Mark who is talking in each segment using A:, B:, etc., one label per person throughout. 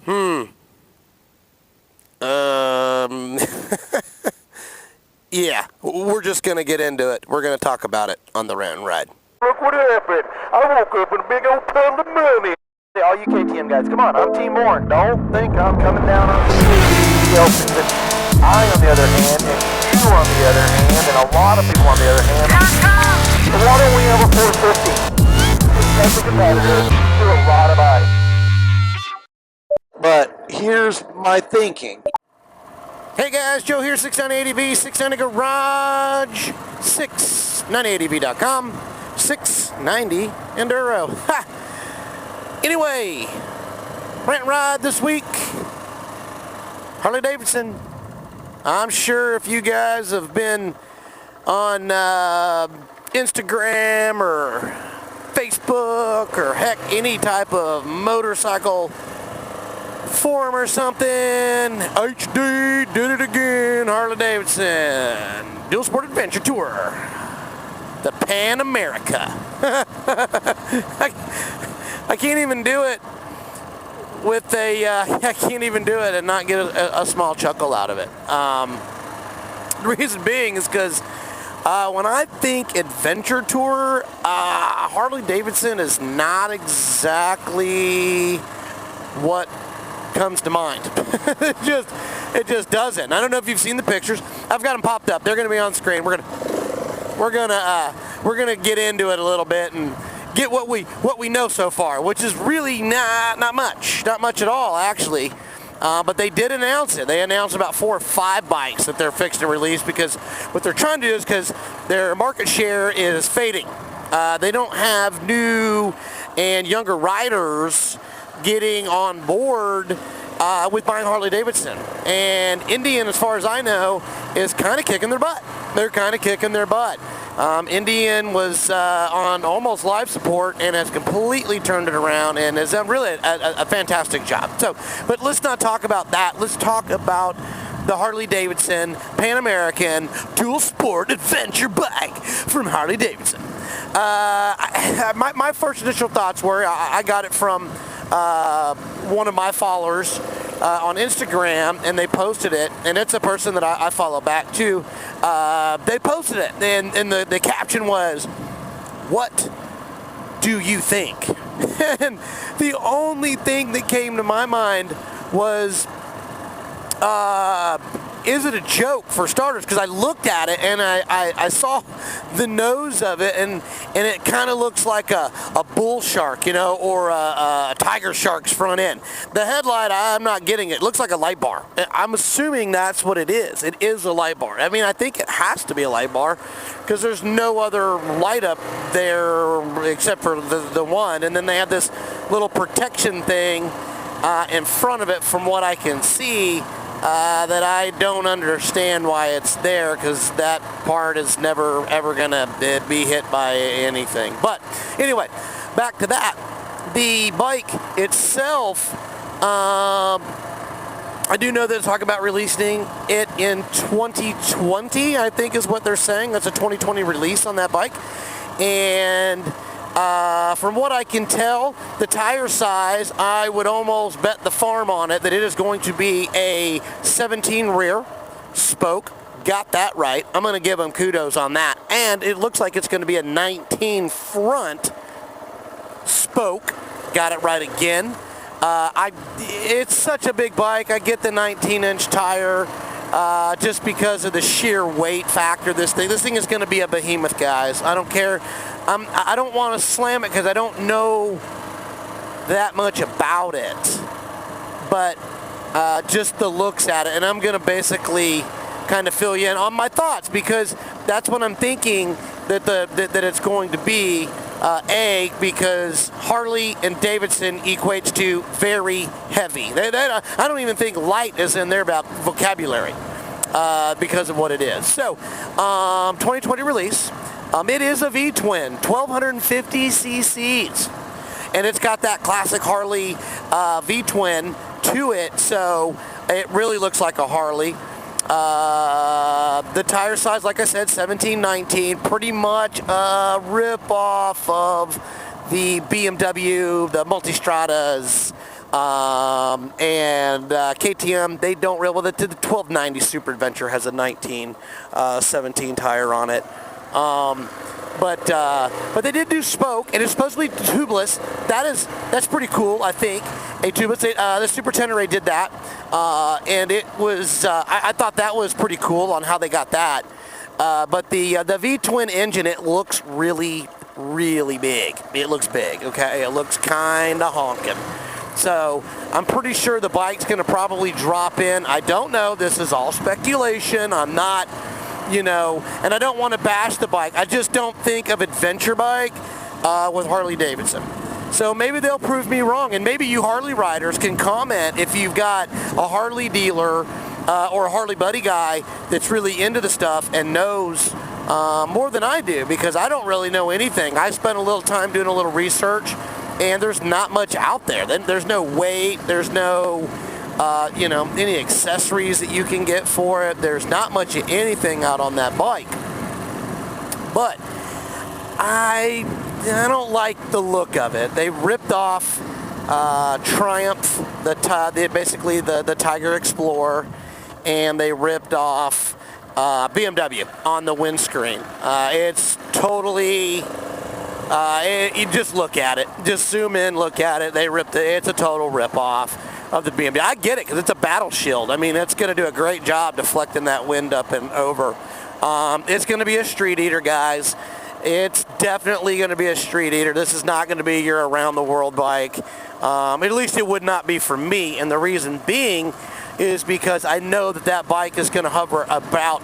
A: Yeah, we're just going to get into it. We're going to talk about it on the Rant and Ride.
B: Look what happened. I woke up in a big old pile of money. Hey, all you KTM guys, come on. I'm Team Warren. Don't think I'm coming down on you. I, on the other hand, and you on the other hand, and a lot of people on the other hand, why don't we have a 450? As a competitor, do a lot of ice.
A: But here's my thinking. Hey guys, Joe here, 690ADV, 690 Garage, 690ADV.com, 690 Enduro. Ha! Anyway, Rant and Ride this week, Harley Davidson. I'm sure if you guys have been on Instagram or Facebook or heck, any type of motorcycle forum or something, HD did it again, Harley Davidson Dual Sport Adventure Tour, the Pan America. I can't even do it with I can't even do it and not get a small chuckle out of it. The reason being is because when I think adventure tour, Harley Davidson is not exactly what comes to mind. it just doesn't. I don't know if you've seen the pictures. I've got them popped up. They're going to be on screen. We're gonna get into it a little bit and get what we know so far, which is really not much at all, actually. But they did announce it. They announced about 4 or 5 bikes that they're fixing to release, because what they're trying to do is, because their market share is fading. They don't have new and younger riders getting on board with buying Harley Davidson. And Indian, as far as I know, is kind of kicking their butt. They're kind of kicking their butt. Indian was on almost life support and has completely turned it around and has done really a fantastic job. So, but let's not talk about that. Let's talk about the Harley Davidson Pan American Dual Sport Adventure bike from Harley Davidson. My first initial thoughts were, I got it from one of my followers on Instagram, and they posted it, and it's a person that I follow back too. They posted it, and the caption was, "What do you think?" And the only thing that came to my mind was, is it a joke, for starters? Because I looked at it and I saw the nose of it, and it kind of looks like a bull shark, or a tiger shark's front end. The headlight, I'm not getting it. It looks like a light bar. I'm assuming that's what it is. It is a light bar. I mean, I think it has to be a light bar, because there's no other light up there except for the one. And then they have this little protection thing in front of it, from what I can see. That I don't understand why it's there, because that part is never ever gonna be hit by anything. But anyway, back to that. The bike itself, I do know that they're talking about releasing it in 2020, I think is what they're saying. That's a 2020 release on that bike. And from what I can tell, the tire size, I would almost bet the farm on it that it is going to be a 17 rear spoke. Got that right. I'm going to give them kudos on that. And it looks like it's going to be a 19 front spoke. Got it right again. It's such a big bike. I get the 19-inch tire just because of the sheer weight factor. This thing is going to be a behemoth, guys. I don't care. I don't want to slam it because I don't know that much about it, but just the looks at it, and I'm going to basically kind of fill you in on my thoughts, because that's what I'm thinking that it's going to be. Because Harley and Davidson equates to very heavy. I don't even think light is in their vocabulary because of what it is. So, 2020 release. It is a V-twin, 1,250 cc's, and it's got that classic Harley V-twin to it, so it really looks like a Harley. The tire size, like I said, 17-19, pretty much a rip-off of the BMW, the Multistradas, And KTM, they don't really, well, the 1290 Super Adventure has a 1917 tire on it. But they did do spoke, and it's supposedly tubeless. That's pretty cool, I think. A tubeless. The Super Tenere did that, and it was. I thought that was pretty cool on how they got that. But the V-twin engine, it looks really, really big. It looks big. Okay, it looks kind of honking. So I'm pretty sure the bike's going to probably drop in. I don't know. This is all speculation. I'm not. And I don't want to bash the bike. I just don't think of adventure bike with Harley Davidson. So maybe they'll prove me wrong, and maybe you Harley riders can comment if you've got a Harley dealer or a Harley buddy guy that's really into the stuff and knows more than I do, because I don't really know anything. I spent a little time doing a little research, and there's not much out there. There's no weight. There's no... any accessories that you can get for it. There's not much of anything out on that bike. But I don't like the look of it. They ripped off Triumph, basically the Tiger Explorer, and they ripped off BMW on the windscreen. It's totally... you just look at it. Just zoom in, look at it. They ripped it. It's a total rip-off of the BMW. I get it, because it's a battle shield. I mean, it's going to do a great job deflecting that wind up and over. It's going to be a street eater, guys. It's definitely going to be a street eater. This is not going to be your around-the-world bike. At least it would not be for me, and the reason being is because I know that bike is going to hover about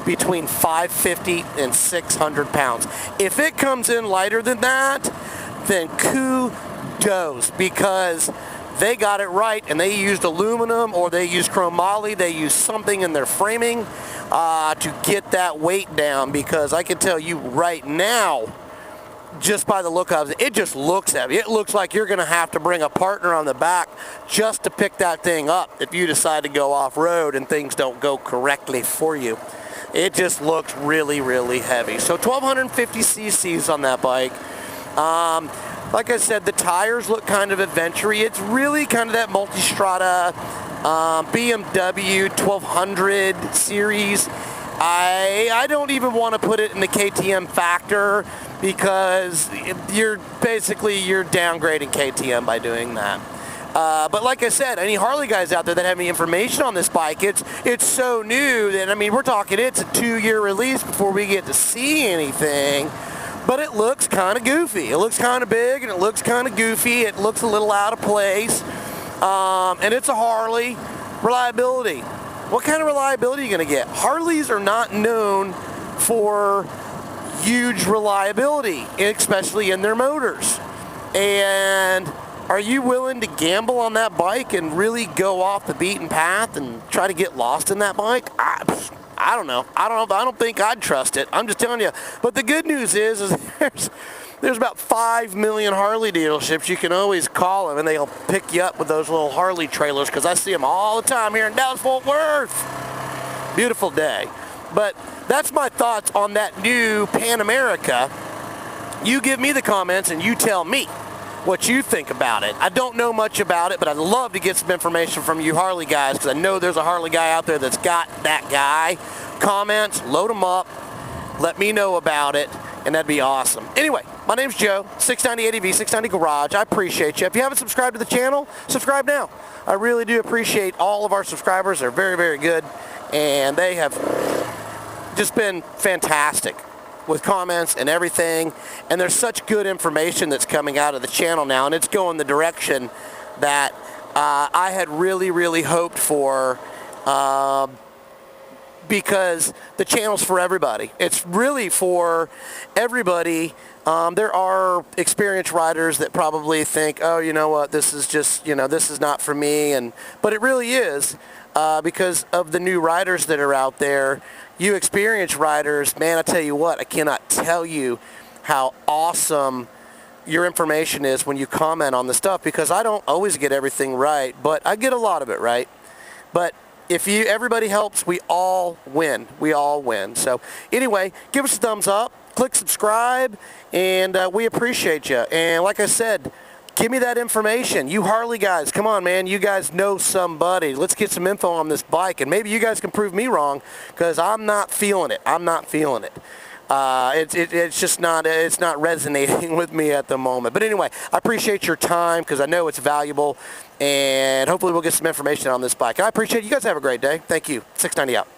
A: between 550 and 600 pounds. If it comes in lighter than that, then kudos, because they got it right, and they used aluminum, or they used chromoly, they used something in their framing to get that weight down, because I can tell you right now, just by the look of it, it just looks heavy. It looks like you're going to have to bring a partner on the back just to pick that thing up if you decide to go off-road and things don't go correctly for you. It just looks really, really heavy. So 1,250 cc's on that bike. Like I said, the tires look kind of adventure-y. It's really kind of that multistrada BMW 1200 series. I don't even want to put it in the KTM factor, because you're downgrading KTM by doing that. But like I said, any Harley guys out there that have any information on this bike, it's so new that, I mean, we're talking it's a 2-year release before we get to see anything. But it looks kind of goofy. It looks kind of big, and it looks kind of goofy. It looks a little out of place. And it's a Harley. Reliability. What kind of reliability are you going to get? Harleys are not known for huge reliability, especially in their motors. And are you willing to gamble on that bike and really go off the beaten path and try to get lost in that bike? I don't know. I don't think I'd trust it. I'm just telling you. But the good news is there's about 5 million Harley dealerships. You can always call them, and they'll pick you up with those little Harley trailers, because I see them all the time here in Dallas-Fort Worth. Beautiful day. But that's my thoughts on that new Pan America. You give me the comments, and you tell me what you think about it. I don't know much about it, but I'd love to get some information from you Harley guys, because I know there's a Harley guy out there that's got that guy. Comments, load them up, let me know about it, and that'd be awesome. Anyway, my name's Joe, 690 ADV, 690 Garage. I appreciate you. If you haven't subscribed to the channel, subscribe now. I really do appreciate all of our subscribers. They're very, very good, and they have just been fantastic with comments and everything, and there's such good information that's coming out of the channel now, and it's going the direction that I had really, really hoped for, because the channel's for everybody. It's really for everybody. There are experienced riders that probably think, oh, you know what, this is just, this is not for me, but it really is, because of the new riders that are out there. You experienced riders, man, I tell you what, I cannot tell you how awesome your information is when you comment on the stuff, because I don't always get everything right, but I get a lot of it right. But if everybody helps, we all win. We all win. So anyway, give us a thumbs up, click subscribe, and we appreciate you. And like I said, Give me that information. You Harley guys, come on, man. You guys know somebody. Let's get some info on this bike, and maybe you guys can prove me wrong, because I'm not feeling it. I'm not feeling it. It's just not, it's not resonating with me at the moment. But anyway, I appreciate your time, because I know it's valuable, and hopefully we'll get some information on this bike. I appreciate it. You guys have a great day. Thank you. 690 out.